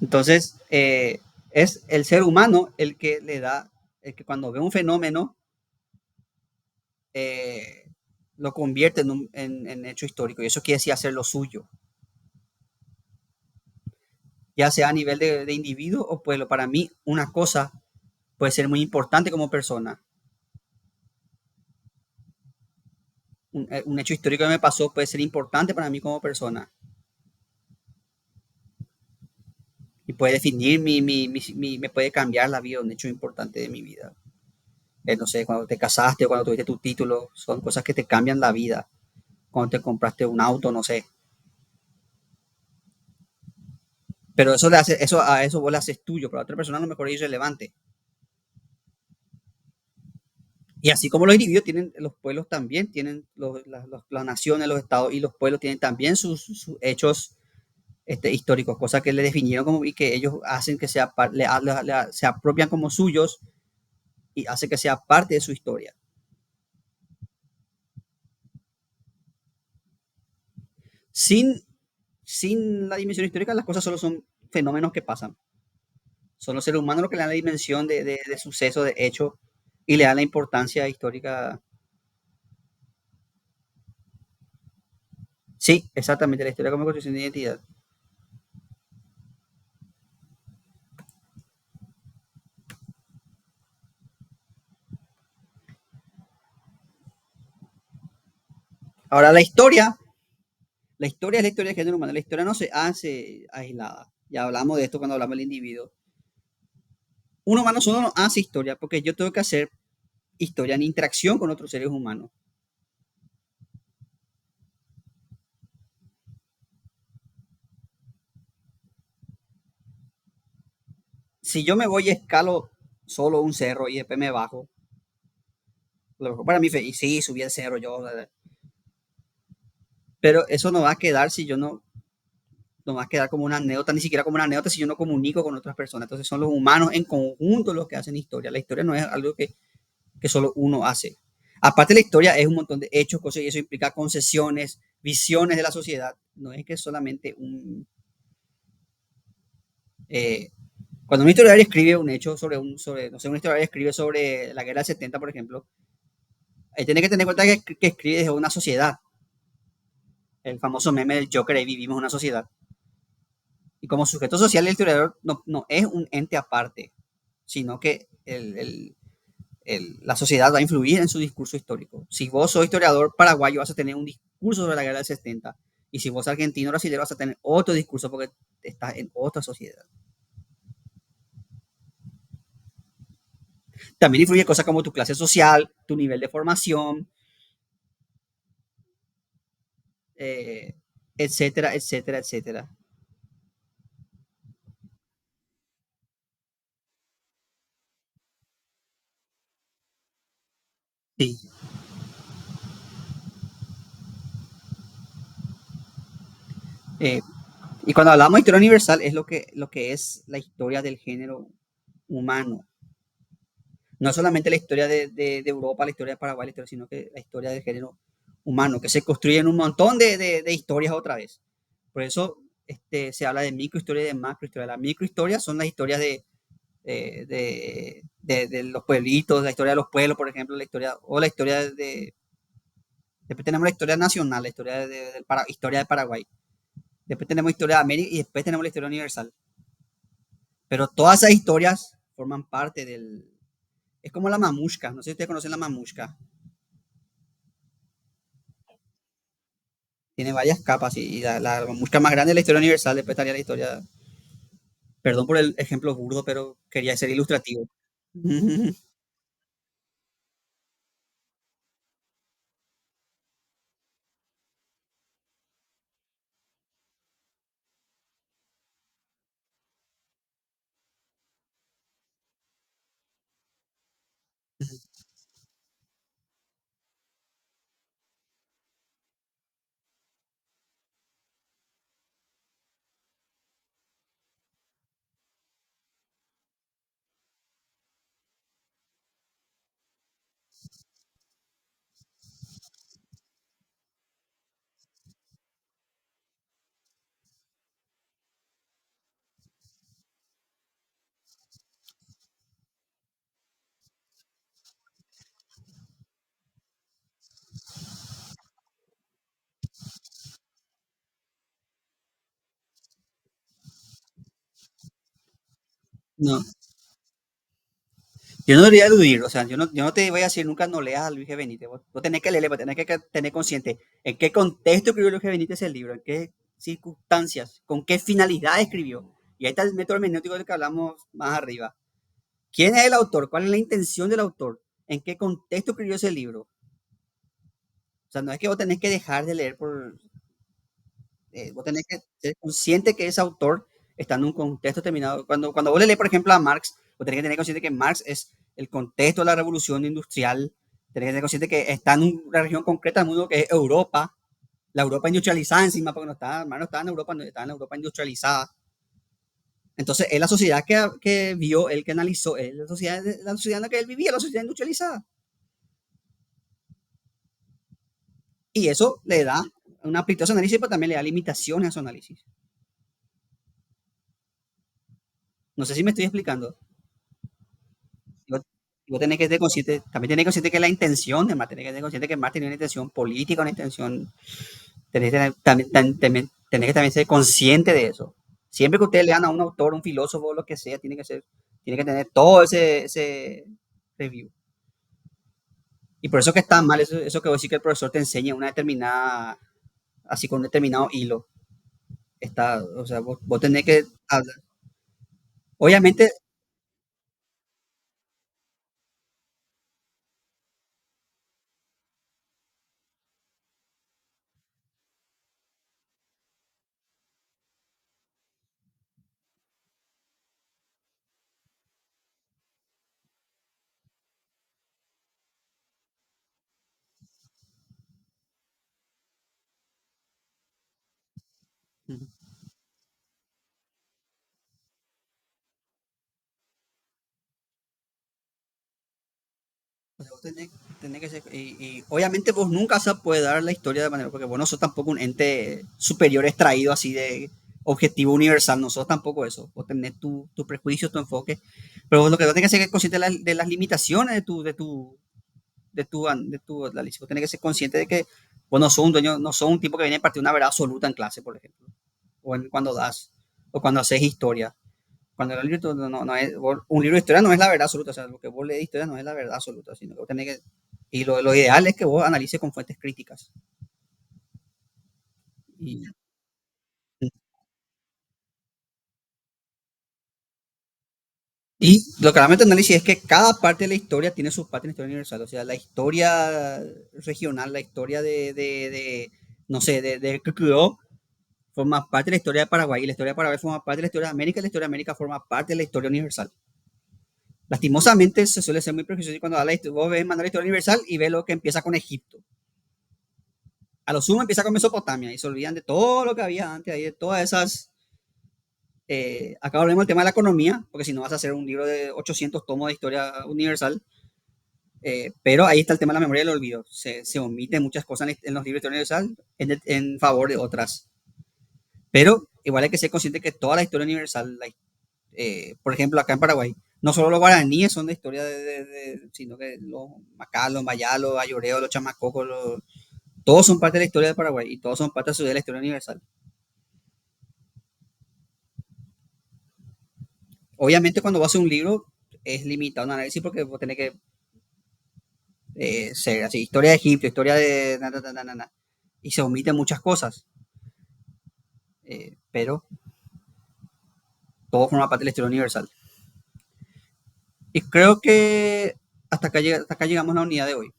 Entonces, es el ser humano el que le da, el que cuando ve un fenómeno, eh, lo convierte en hecho histórico. Y eso quiere decir hacer lo suyo, ya sea a nivel de individuo o pueblo. Para mí, una cosa puede ser muy importante como persona. Un hecho histórico que me pasó puede ser importante para mí como persona y puede definir me puede cambiar la vida, un hecho importante de mi vida. No sé, cuando te casaste o cuando tuviste tu título, son cosas que te cambian la vida. Cuando te compraste un auto, no sé. Pero eso, eso a eso vos le haces tuyo, pero a otra persona a lo mejor es irrelevante. Y así como los individuos tienen, los pueblos también tienen, las naciones, los estados y los pueblos tienen también sus hechos históricos, cosas que le definieron como y que ellos hacen que sea, se apropian como suyos y hace que sea parte de su historia. Sin, sin la dimensión histórica, las cosas solo son fenómenos que pasan. Son los seres humanos los que le dan la dimensión de suceso, de hecho, y le dan la importancia histórica. Sí, exactamente, la historia como construcción de identidad. Ahora, la historia es la historia del género humano. La historia no se hace aislada. Ya hablamos de esto cuando hablamos del individuo. Un humano solo no hace historia porque yo tengo que hacer historia en interacción con otros seres humanos. Si yo me voy y escalo solo un cerro y después me bajo, a lo mejor para mí, y sí, subí el cerro yo, pero eso no va a quedar si yo no va a quedar como una anécdota, ni siquiera como una anécdota si yo no comunico con otras personas. Entonces son los humanos en conjunto los que hacen historia. La historia no es algo que solo uno hace. Aparte la historia es un montón de hechos, cosas y eso implica concesiones, visiones de la sociedad. No es que solamente un... Eh, cuando un historiador escribe un hecho sobre no sé, un historiador escribe sobre la guerra del 70, por ejemplo, Tenés que tener en cuenta que escribes de una sociedad. El famoso meme del Joker, ahí vivimos en una sociedad. Y como sujeto social, el historiador no es un ente aparte, sino que la sociedad va a influir en su discurso histórico. Si vos sos historiador paraguayo, vas a tener un discurso sobre la guerra del 70. Y si vos argentino o brasileño, vas a tener otro discurso porque estás en otra sociedad. También influye cosas como tu clase social, tu nivel de formación, eh, etcétera, etcétera, etcétera. Sí. Eh, y cuando hablamos de historia universal, es lo que es la historia del género humano. No solamente la historia de Europa, la historia de Paraguay, la historia, sino que la historia del género humano, que se construye en un montón de historias otra vez. Por eso se habla de microhistoria y de macrohistoria. Las microhistorias son las historias de los pueblitos, la historia de los pueblos, por ejemplo, la historia, o la historia de. Después tenemos la historia nacional, la historia historia de Paraguay. Después tenemos historia de América y después tenemos la historia universal. Pero todas esas historias forman parte del. Es como la mamushka. No sé si ustedes conocen la mamushka. Tiene varias capas y la mamushka más grande es la historia universal. Después estaría la historia. Perdón por el ejemplo burdo, pero quería ser ilustrativo. No, yo no debería eludir, o sea, yo no te voy a decir nunca no leas a Luis G. Benítez. Vos tenés que leerle, vos tenés que tener consciente en qué contexto escribió Luis G. Benítez el libro, en qué circunstancias, con qué finalidad escribió. Y ahí está el método hermenéutico del que hablamos más arriba. ¿Quién es el autor? ¿Cuál es la intención del autor? ¿En qué contexto escribió ese libro? O sea, no es que vos tenés que dejar de leer vos tenés que ser consciente que ese autor está en un contexto determinado. Cuando vos le lees, por ejemplo, a Marx, vos tenés que tener consciente que Marx es el contexto de la revolución industrial, tenés que tener consciente que está en una región concreta del mundo que es Europa, la Europa industrializada encima, porque Marx no estaba en Europa, no, estaba en Europa industrializada. Entonces, es la sociedad que vio, él que analizó, es la sociedad en la que él vivía, la sociedad industrializada. Y eso le da una amplitud a su análisis, pero también le da limitaciones a su análisis. No sé si me estoy explicando. Vos tenés que tener consciente, también tenés que consciente que la intención de Marx, tenés que tener consciente que Marx tenía una intención política, una intención, tenés que también ser consciente de eso. Siempre que ustedes lean a un autor, un filósofo, o lo que sea, tiene que tener todo ese review. Y por eso que está mal eso que vos decís que el profesor te enseña una determinada, así con un determinado hilo. O sea, vos tenés que hablar. Obviamente, o sea, vos tenés que ser, y obviamente vos nunca se puede dar la historia de manera, porque vos no sos tampoco un ente superior extraído así de objetivo universal, no sos tampoco eso, vos tenés tu prejuicio, tu enfoque, pero vos lo que vos tenés que hacer es consciente de las limitaciones de tu de tu análisis. Vos tenés que ser consciente de que vos no sos un dueño, no sos un tipo que viene a partir de una verdad absoluta en clase, por ejemplo, cuando das, o cuando haces historia. Cuando el libro no es, un libro de historia no es la verdad absoluta, o sea, lo que vos lees de historia no es la verdad absoluta, sino que vos tenés que, y lo ideal es que vos analices con fuentes críticas. Y, y lo que realmente análisis es que cada parte de la historia tiene sus partes en la historia universal, o sea, la historia regional, la historia no sé, de Kikuyo forma parte de la historia de Paraguay, y la historia de Paraguay forma parte de la historia de América, y la historia de América forma parte de la historia universal. Lastimosamente se suele ser muy prejuicioso y cuando vos ves mandar la historia universal y ves lo que empieza con Egipto. A lo sumo empieza con Mesopotamia y se olvidan de todo lo que había antes, ahí de todas esas. Acá volvemos al tema de la economía, porque si no vas a hacer un libro de 800 tomos de historia universal, pero ahí está el tema de la memoria del olvido. Se omiten muchas cosas en los libros de historia universal en favor de otras. Pero igual hay que ser consciente que toda la historia universal, por ejemplo, acá en Paraguay, no solo los guaraníes son de historia sino que los macá, los mayá, los ayoreos, los chamacocos, todos son parte de la historia de Paraguay y todos son parte de la historia universal. Obviamente cuando vas a hacer un libro es limitado un análisis porque vos tenés que ser así, historia de Egipto, historia de y se omiten muchas cosas, pero todo forma parte de la historia universal. Y creo que hasta acá llegamos a la unidad de hoy.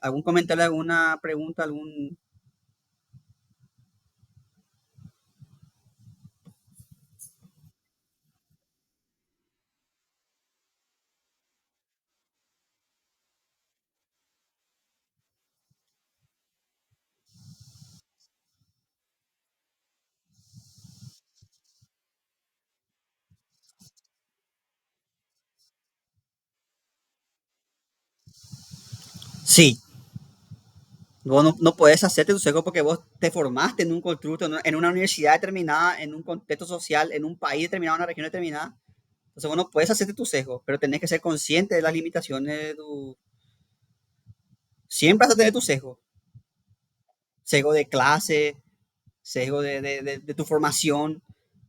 ¿Algún comentario, alguna pregunta, algún... Sí, vos no puedes hacerte tu sesgo porque vos te formaste en un constructo, en una universidad determinada, en un contexto social, en un país determinado, en una región determinada. Entonces vos no puedes hacerte tu sesgo, pero tenés que ser consciente de las limitaciones de tu... Siempre vas a tener tu sesgo. Sesgo de clase, sesgo de tu formación,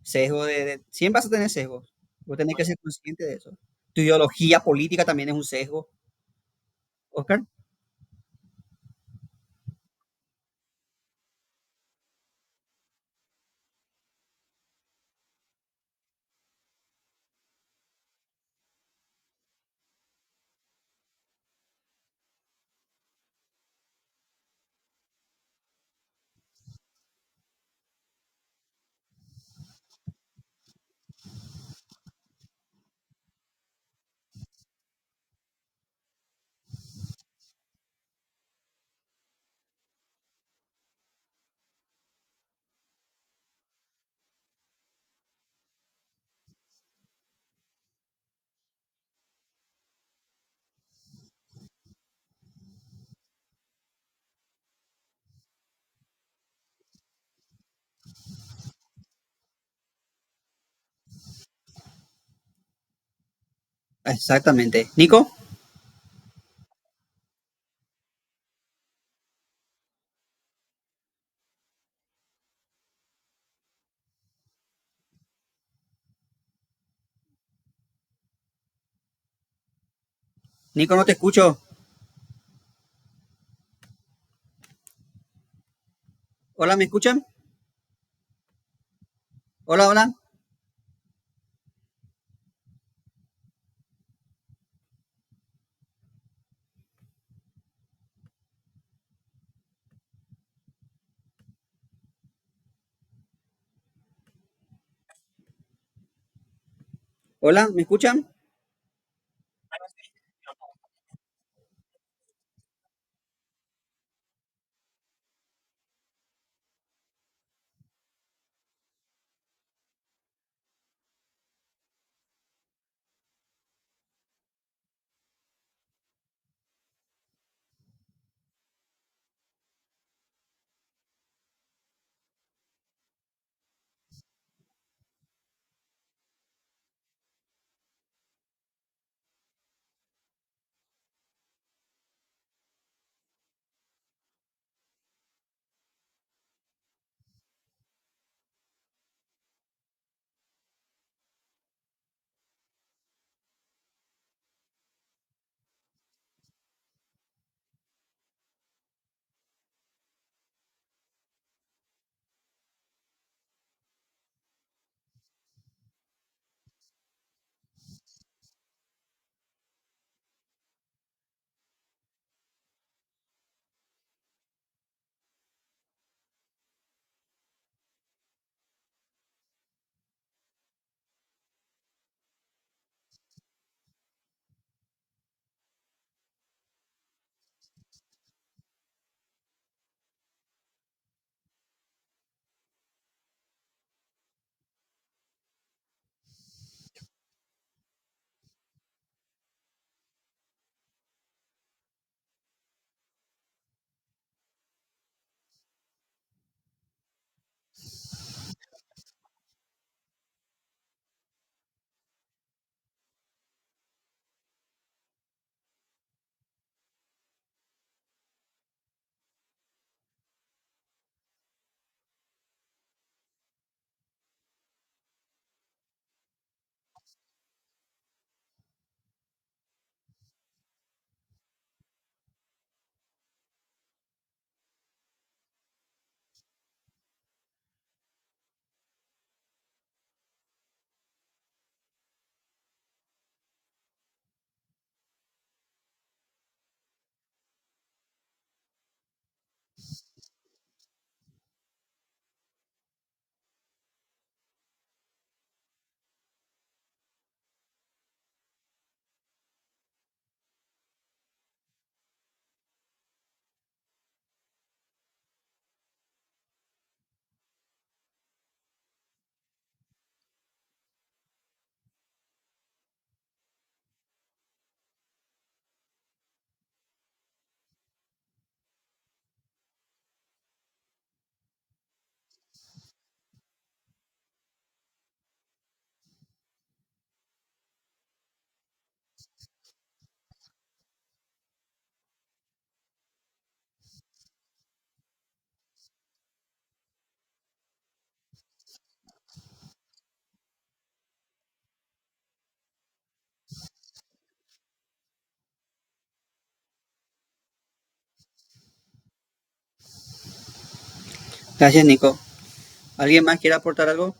sesgo siempre vas a tener sesgos. Vos tenés que ser consciente de eso. Tu ideología política también es un sesgo. Oscar, exactamente. Nico, Nico, no te escucho. Hola, ¿me escuchan? Hola, hola. Hola, ¿me escuchan? Gracias, Nico. ¿Alguien más quiere aportar algo?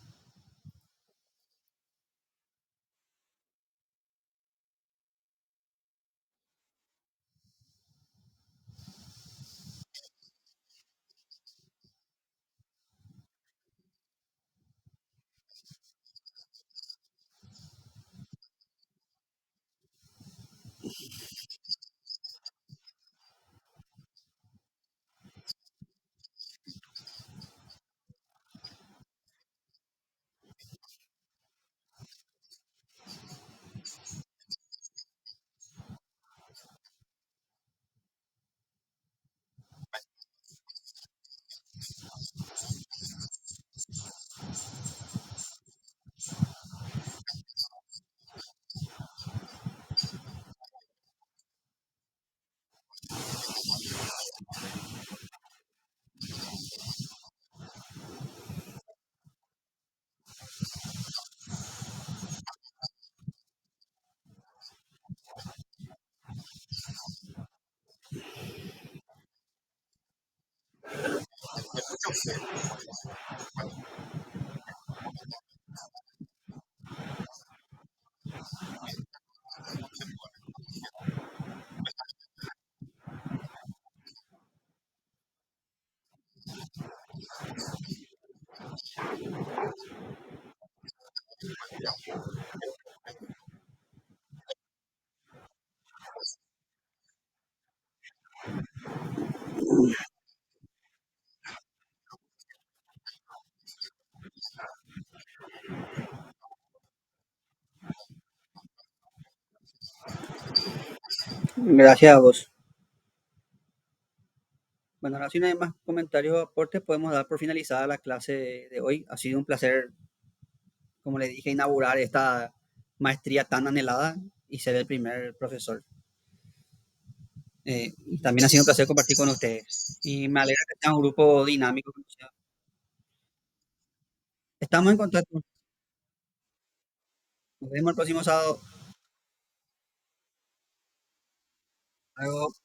Gracias a vos. Bueno, ahora si no hay más comentarios o aportes, podemos dar por finalizada la clase de hoy. Ha sido un placer, como le dije, inaugurar esta maestría tan anhelada y ser el primer profesor. Y también ha sido un placer compartir con ustedes. Y me alegra que sea un grupo dinámico. Estamos en contacto. Nos vemos el próximo sábado. Hasta luego.